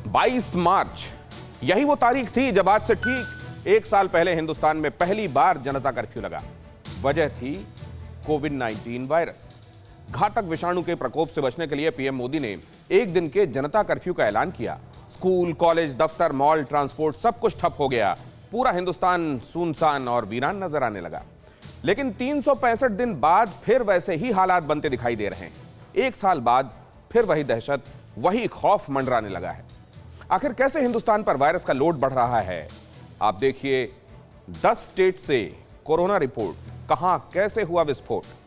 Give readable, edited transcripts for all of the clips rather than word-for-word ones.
22 मार्च, यही वो तारीख थी जब आज से ठीक 1 साल पहले हिंदुस्तान में पहली बार जनता कर्फ्यू लगा। वजह थी कोविड-19 वायरस। घातक विषाणु के प्रकोप से बचने के लिए पीएम मोदी ने एक दिन के जनता कर्फ्यू का ऐलान किया। स्कूल, कॉलेज, दफ्तर, मॉल, ट्रांसपोर्ट सब कुछ ठप हो गया। पूरा हिंदुस्तान सुनसान और वीरान नजर आने लगा। लेकिन 365 दिन बाद फिर वैसे ही हालात बनते दिखाई दे रहे हैं। 1 साल बाद फिर वही दहशत, वही खौफ मंडराने लगा है। आखिर कैसे हिंदुस्तान पर वायरस का लोड बढ़ रहा है, आप देखिए। 10 स्टेट से कोरोना रिपोर्ट, कहां कैसे हुआ विस्फोट।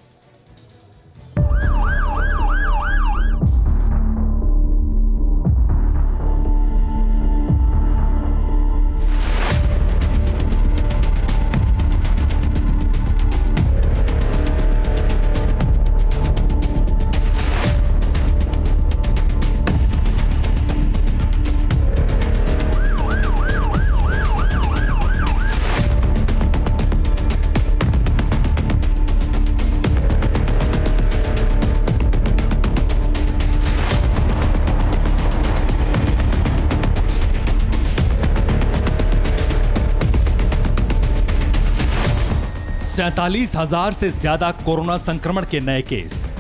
सैंतालीस 47,000 से ज्यादा कोरोना संक्रमण के नए केस।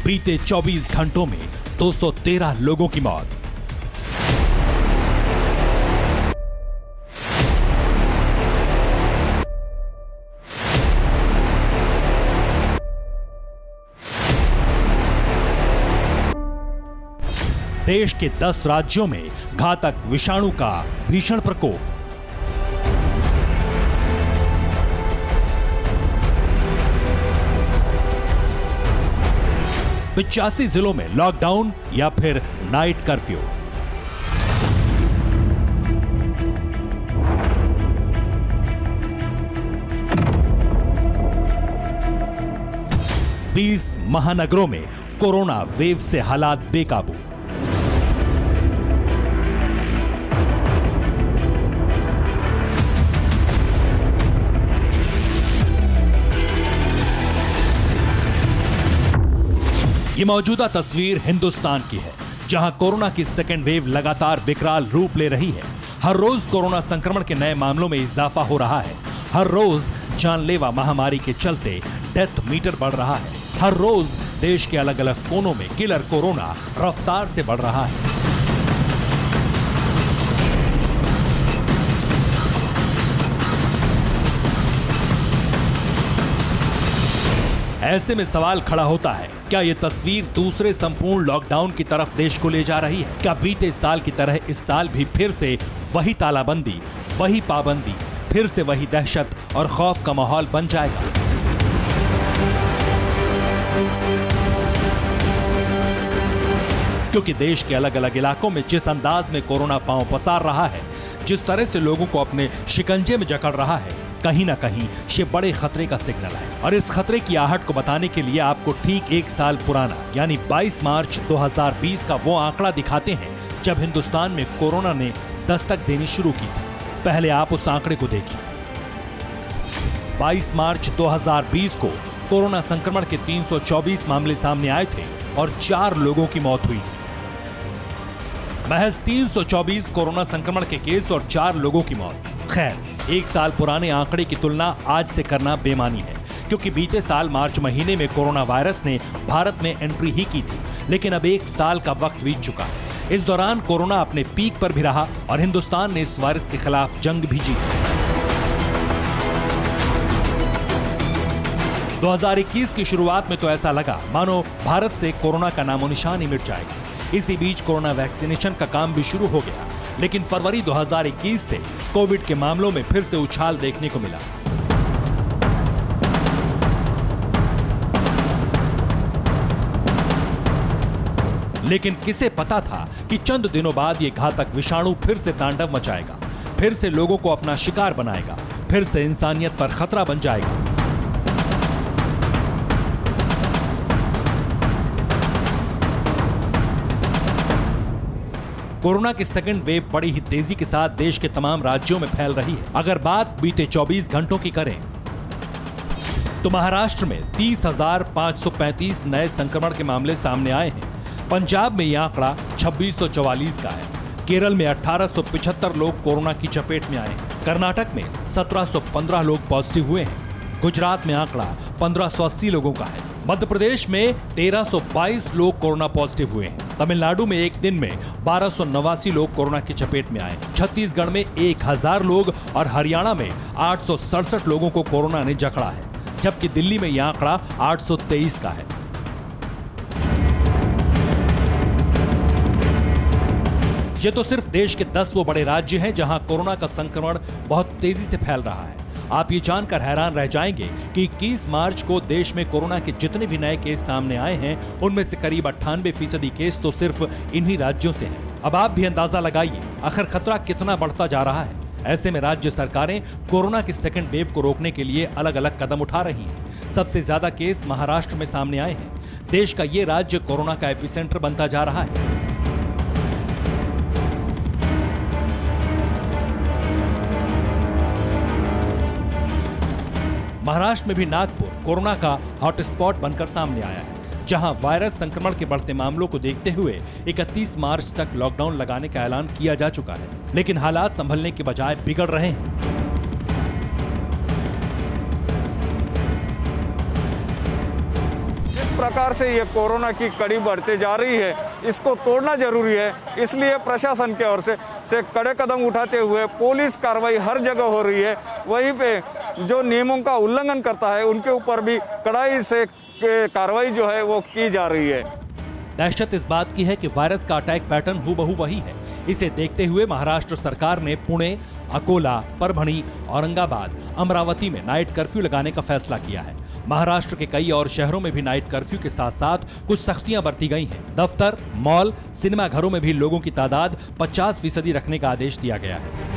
बीते 24 घंटों में 213 लोगों की मौत। देश के 10 राज्यों में घातक विषाणु का भीषण प्रकोप। पिचासी जिलों में लॉकडाउन या फिर नाइट कर्फ्यू। बीस महानगरों में कोरोना वेव से हालात बेकाबू। ये मौजूदा तस्वीर हिंदुस्तान की है, जहां कोरोना की सेकेंड वेव लगातार विकराल रूप ले रही है। हर रोज कोरोना संक्रमण के नए मामलों में इजाफा हो रहा है। हर रोज जानलेवा महामारी के चलते डेथ मीटर बढ़ रहा है। हर रोज देश के अलग अलग कोनों में किलर कोरोना रफ्तार से बढ़ रहा है। ऐसे में सवाल खड़ा होता है, क्या ये तस्वीर दूसरे संपूर्ण लॉकडाउन की तरफ देश को ले जा रही है? क्या बीते साल की तरह इस साल भी फिर से वही तालाबंदी, वही पाबंदी, फिर से वही दहशत और खौफ का माहौल बन जाएगा? क्योंकि देश के अलग अलग इलाकों में जिस अंदाज में कोरोना पांव पसार रहा है, जिस तरह से लोगों को अपने शिकंजे में जकड़ रहा है, कहीं ना कहीं ये बड़े खतरे का सिग्नल है। और इस खतरे की आहट को बताने के लिए आपको ठीक 1 साल पुराना यानी 22 मार्च 2020 का वो आंकड़ा दिखाते हैं जब हिंदुस्तान में कोरोना ने दस्तक देनी शुरू की थी। पहले आप उस आंकड़े को देखिए। 22 मार्च 2020 को कोरोना संक्रमण के 324 मामले सामने आए थे और 4 लोगों की मौत हुई थी। महज 324 कोरोना संक्रमण के केस और 4 लोगों की मौत। खैर, 1 साल पुराने आंकड़े की तुलना आज से करना बेमानी है, क्योंकि बीते साल मार्च महीने में कोरोना वायरस ने भारत में एंट्री ही की थी। लेकिन अब 1 साल का वक्त बीत चुका है। इस दौरान कोरोना अपने पीक पर भी रहा और हिंदुस्तान ने इस वायरस के खिलाफ जंग भी जीती। 2021 की शुरुआत में तो ऐसा लगा मानो भारत से कोरोना का नामो निशान ही मिट जाएगा। इसी बीच कोरोना वैक्सीनेशन का काम भी शुरू हो गया। लेकिन फरवरी 2021 से कोविड के मामलों में फिर से उछाल देखने को मिला। लेकिन किसे पता था कि चंद दिनों बाद ये घातक विषाणु फिर से तांडव मचाएगा, फिर से लोगों को अपना शिकार बनाएगा, फिर से इंसानियत पर खतरा बन जाएगा। कोरोना की सेकंड वेव बड़ी ही तेजी के साथ देश के तमाम राज्यों में फैल रही है। अगर बात बीते 24 घंटों की करें तो महाराष्ट्र में 30,535 नए संक्रमण के मामले सामने आए हैं। पंजाब में यह आंकड़ा 2644 का है। केरल में 1875 लोग कोरोना की चपेट में आए हैं। कर्नाटक में 1715 लोग पॉजिटिव हुए हैं। गुजरात में आंकड़ा 1580 लोगों का है। मध्य प्रदेश में 1322 लोग कोरोना पॉजिटिव हुए हैं। तमिलनाडु में एक दिन में 1289 लोग कोरोना की चपेट में आए। छत्तीसगढ़ में 1000 लोग और हरियाणा में 867 लोगों को कोरोना ने जकड़ा है, जबकि दिल्ली में यह आंकड़ा 823 का है। ये तो सिर्फ देश के 10 वो बड़े राज्य हैं जहां कोरोना का संक्रमण बहुत तेजी से फैल रहा है। आप ये जानकर हैरान रह जाएंगे कि 21 मार्च को देश में कोरोना के जितने भी नए केस सामने आए हैं, उनमें से करीब 98% केस तो सिर्फ इन्हीं राज्यों से हैं। अब आप भी अंदाजा लगाइए आखिर खतरा कितना बढ़ता जा रहा है। ऐसे में राज्य सरकारें कोरोना की सेकंड वेव को रोकने के लिए अलग अलग कदम उठा रही हैं। सबसे ज्यादा केस महाराष्ट्र में सामने आए हैं। देश का ये राज्य कोरोना का एपिसेंटर बनता जा रहा है। महाराष्ट्र में भी नागपुर कोरोना का हॉटस्पॉट बनकर सामने आया है, जहां वायरस संक्रमण के बढ़ते मामलों को देखते हुए 31 मार्च तक लॉकडाउन लगाने का ऐलान किया जा चुका है। लेकिन हालात संभलने के बजाय बिगड़ रहे हैं। जिस प्रकार से ये कोरोना की कड़ी बढ़ते जा रही है, इसको तोड़ना जरूरी है। इसलिए प्रशासन की ओर से कड़े कदम उठाते हुए पुलिस कार्रवाई हर जगह हो रही है। वहीं पे जो नियमों का उल्लंघन करता है उनके ऊपर भी कड़ाई से कार्रवाई जो है वो की जा रही है। दहशत इस बात की है कि वायरस का अटैक पैटर्न हूबहू वही है। इसे देखते हुए महाराष्ट्र सरकार ने पुणे, अकोला, परभणी, औरंगाबाद, अमरावती में नाइट कर्फ्यू लगाने का फैसला किया है। महाराष्ट्र के कई और शहरों में भी नाइट कर्फ्यू के साथ साथ कुछ सख्तियां बरती गई हैं। दफ्तर, मॉल, सिनेमा घरों में भी लोगों की तादाद 50% रखने का आदेश दिया गया है।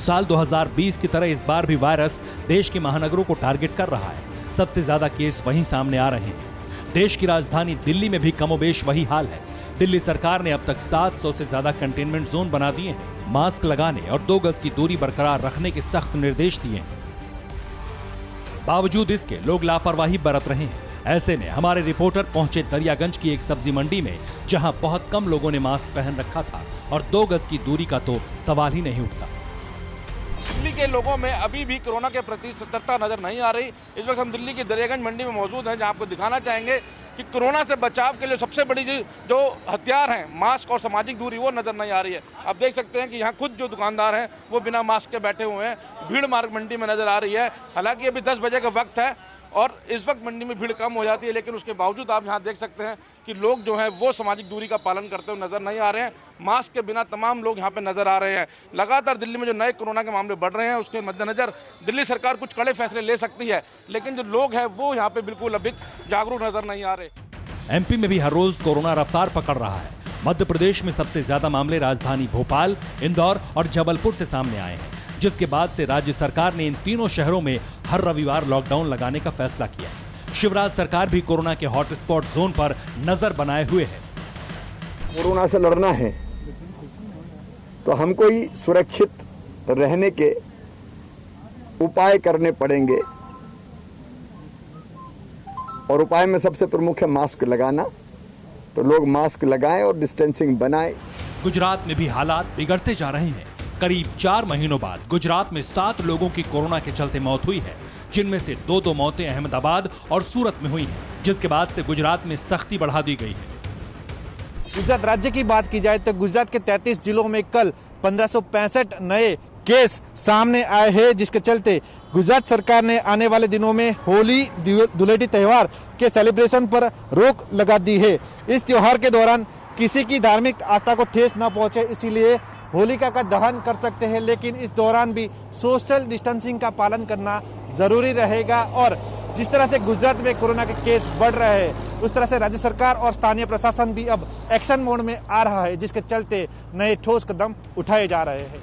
साल 2020 की तरह इस बार भी वायरस देश के महानगरों को टारगेट कर रहा है। सबसे ज्यादा केस वहीं सामने आ रहे हैं। देश की राजधानी दिल्ली में भी कमोबेश वही हाल है। दिल्ली सरकार ने अब तक 700 से ज्यादा कंटेनमेंट जोन बना दिए हैं। मास्क लगाने और 2 गज की दूरी बरकरार रखने के सख्त निर्देश दिए हैं। बावजूद इसके लोग लापरवाही बरत रहे हैं। ऐसे में हमारे रिपोर्टर पहुंचे दरियागंज की एक सब्जी मंडी में, जहां बहुत कम लोगों ने मास्क पहन रखा था और 2 गज की दूरी का तो सवाल ही नहीं उठता। दिल्ली के लोगों में अभी भी कोरोना के प्रति सतर्कता नजर नहीं आ रही। इस वक्त हम दिल्ली की दरियागंज मंडी में मौजूद हैं, जहां आपको दिखाना चाहेंगे कि कोरोना से बचाव के लिए सबसे बड़ी जो हथियार हैं, मास्क और सामाजिक दूरी, वो नजर नहीं आ रही है। आप देख सकते हैं कि यहाँ खुद जो दुकानदार हैं वो बिना मास्क के बैठे हुए हैं। भीड़ मार्ग मंडी में नजर आ रही है। हालांकि अभी 10 बजे का वक्त है और इस वक्त मंडी में भीड़ कम हो जाती है, लेकिन उसके बावजूद आप यहाँ देख सकते हैं कि लोग जो हैं वो सामाजिक दूरी का पालन करते हुए नजर नहीं आ रहे हैं। मास्क के बिना तमाम लोग यहाँ पे नजर आ रहे हैं। लगातार दिल्ली में जो नए कोरोना के मामले बढ़ रहे हैं, उसके मद्देनजर दिल्ली सरकार कुछ कड़े फैसले ले सकती है, लेकिन जो लोग हैं वो यहाँ पे बिल्कुल अभी जागरूक नजर नहीं आ रहे। एमपी में भी हर रोज कोरोना रफ्तार पकड़ रहा है। मध्य प्रदेश में सबसे ज्यादा मामले राजधानी भोपाल, इंदौर और जबलपुर से सामने आए हैं, जिसके बाद से राज्य सरकार ने इन तीनों शहरों में हर रविवार लॉकडाउन लगाने का फैसला किया। शिवराज सरकार भी कोरोना के हॉटस्पॉट जोन पर नजर बनाए हुए है। कोरोना से लड़ना है तो हमको ही सुरक्षित रहने के उपाय करने पड़ेंगे, और उपाय में सबसे प्रमुख है मास्क लगाना। तो लोग मास्क लगाएं और डिस्टेंसिंग बनाएं। गुजरात में भी हालात बिगड़ते जा रहे हैं। करीब 4 महीनों बाद गुजरात में 7 लोगों की कोरोना के चलते मौत हुई है, जिनमें से 2 मौतें अहमदाबाद और सूरत में हुई हैं, जिसके बाद से गुजरात में सख्ती बढ़ा दी गई है। गुजरात राज्य की बात की जाए तो गुजरात के 33 जिलों में कल 1565 नए केस सामने आए हैं, जिसके चलते गुजरात सरकार ने आने वाले दिनों में होली धुलेटी त्योहार के सेलिब्रेशन पर रोक लगा दी है। इस त्योहार के दौरान किसी की धार्मिक आस्था को ठेस न पहुंचे, इसीलिए होलिका का दहन कर सकते हैं, लेकिन इस दौरान भी सोशल डिस्टेंसिंग का पालन करना जरूरी रहेगा। और जिस तरह से गुजरात में कोरोना के केस बढ़ रहे हैं, उस तरह से राज्य सरकार और स्थानीय प्रशासन भी अब एक्शन मोड में आ रहा है, जिसके चलते नए ठोस कदम उठाए जा रहे हैं।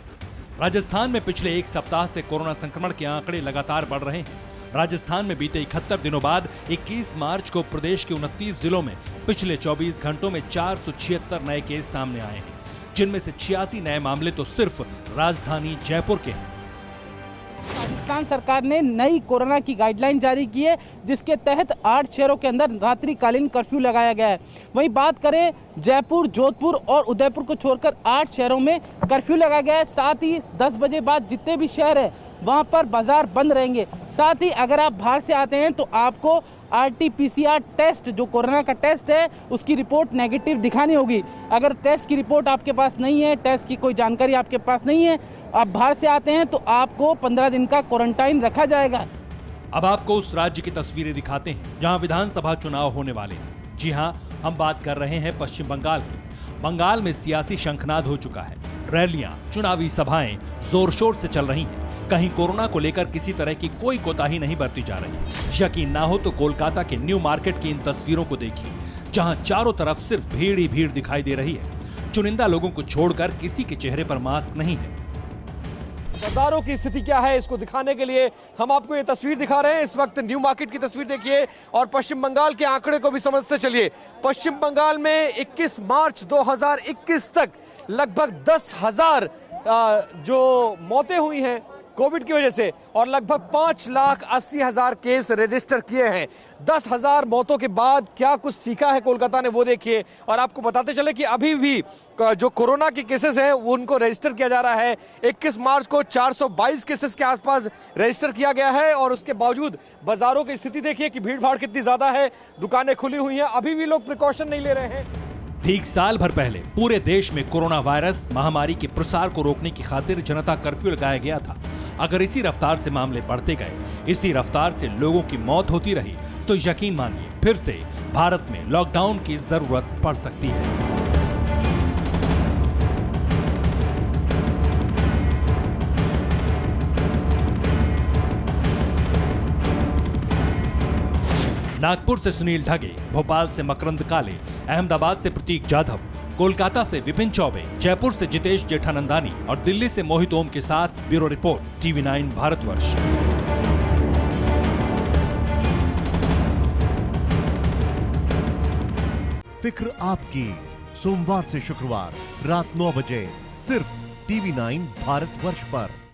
राजस्थान में पिछले एक सप्ताह से कोरोना संक्रमण के आंकड़े लगातार बढ़ रहे हैं। राजस्थान में बीते 71 दिनों बाद 21 मार्च को प्रदेश के 29 जिलों में पिछले 24 घंटों में 476 नए केस सामने आए हैं, जिनमें से 86 नए मामले तो सिर्फ राजधानी जयपुर के हैं। राजस्थान सरकार ने नई कोरोना की गाइडलाइन जारी की है, जिसके तहत 8 शहरों के अंदर रात्रिकालीन कर्फ्यू लगाया गया है। वहीं बात करें जयपुर, जोधपुर और उदयपुर को छोड़कर 8 शहरों में कर्फ्यू लगाया गया है। साथ ही 10 बजे बाद जितने भी शहर है वहां पर बाजार बंद रहेंगे। साथ ही अगर आप बाहर से आते हैं तो आपको RT-PCR टेस्ट, जो कोरोना का टेस्ट है, उसकी रिपोर्ट नेगेटिव दिखानी होगी। अगर टेस्ट की रिपोर्ट आपके पास नहीं है, टेस्ट की कोई जानकारी आपके पास नहीं है, आप बाहर से आते हैं तो आपको 15 दिन का क्वारंटाइन रखा जाएगा। अब आपको उस राज्य की तस्वीरें दिखाते हैं जहां विधानसभा चुनाव होने वाले हैं। जी हां, हम बात कर रहे हैं पश्चिम बंगाल की। बंगाल में सियासी शंखनाद हो चुका है। रैलियां, चुनावी सभाएं जोर शोर से चल रही हैं। कहीं कोरोना को लेकर किसी तरह की कोई कोताही नहीं बरती जा रही। यकीन ना हो तो कोलकाता के न्यू मार्केट की इन तस्वीरों को देखिए, जहां चारों तरफ सिर्फ भीड़ ही भीड़ दिखाई दे रही है। चुनिंदा लोगों को छोड़कर किसी के चेहरे पर मास्क नहीं है। बाजारों की स्थिति क्या है, इसको दिखाने के लिए हम आपको ये तस्वीर दिखा रहे हैं। इस वक्त न्यू मार्केट की तस्वीर देखिए और पश्चिम बंगाल के आंकड़े को भी समझते चलिए। पश्चिम बंगाल में 21 मार्च 2021 तक लगभग 10,000 जो मौतें हुई हैं कोविड की वजह से और लगभग 5,80,000 केस रजिस्टर किए हैं। 10,000 मौतों के बाद क्या कुछ सीखा है कोलकाता ने, वो देखिए। और आपको बताते चले कि अभी भी जो कोरोना के केसेस हैं उनको रजिस्टर किया जा रहा है। 21 मार्च को 422 केसेस के आसपास रजिस्टर किया गया है और उसके बावजूद बाजारों की स्थिति देखिए कि भीड़ भाड़ कितनी ज्यादा है, दुकानें खुली हुई हैं, अभी भी लोग प्रिकॉशन नहीं ले रहे हैं। ठीक साल भर पहले पूरे देश में कोरोना वायरस महामारी के प्रसार को रोकने की खातिर जनता कर्फ्यू लगाया गया था। अगर इसी रफ्तार से मामले बढ़ते गए, इसी रफ्तार से लोगों की मौत होती रही, तो यकीन मानिए फिर से भारत में लॉकडाउन की जरूरत पड़ सकती है। नागपुर से सुनील ढगे, भोपाल से मकरंद काले, अहमदाबाद से प्रतीक जाधव, कोलकाता से विपिन चौबे, जयपुर से जितेश जेठानंदानी और दिल्ली से मोहित ओम के साथ ब्यूरो रिपोर्ट, TV9 भारतवर्ष। फिक्र आपकी, सोमवार से शुक्रवार रात 9 बजे सिर्फ TV9 भारतवर्ष पर।